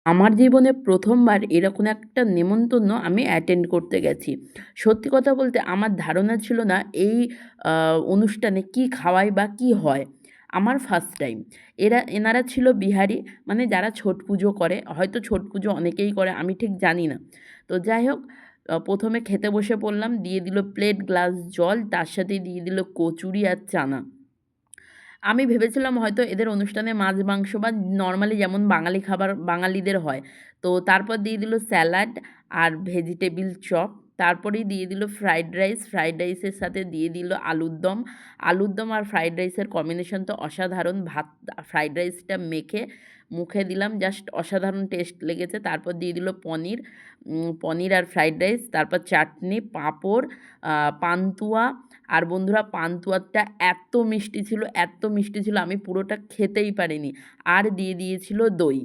আমার জীবনে প্রথমবার এরকম একটা নেমন্তন্ন আমি অ্যাটেন্ড করতে গেছি। সত্যি কথা বলতে আমার ধারণা ছিল না এই অনুষ্ঠানে কী খাওয়ায় বা কী হয়? আমার ফার্স্ট টাইম। এনারা ছিল বিহারি, মানে যারা ছট পুজো করে, হয়তো ছট পুজো অনেকেই করে আমি ঠিক জানি না। তো যাই হোক, ১ম এ খেতে বসে পড়লাম, দিয়ে দিল প্লেট, গ্লাস জল, তার সাথে দিয়ে দিল কচুরি আর চানা। আমি ভেবেছিলাম হয়তো এদের অনুষ্ঠানে মাছ, মাংস বা নরমালি যেমন বাঙালি খাবার বাঙালিদের হয়। তো তারপর দিয়ে দিল স্যালাড আর ভেজিটেবিল চপ। তারপরেই দিয়ে দিল ফ্রাইড রাইস। ফ্রাইড রাইসের সাথে দিয়ে দিল আলুর দম। আলুর দম আর ফ্রাইড রাইসের কম্বিনেশন তো অসাধারণ। ভাত ফ্রাইড রাইসটা মেখে মুখে দিলাম, জাস্ট অসাধারণ টেস্ট লেগেছে। তারপর দিয়ে দিল পনির, পনির আর ফ্রাইড রাইস। তারপর চাটনি, পাঁপড়, পান্তুয়া। আর বন্ধুরা, পান্তুয়াটা এত মিষ্টি ছিল, এত মিষ্টি ছিল আমি পুরোটা খেতেই পারিনি। আর দিয়ে দিয়েছিল দই।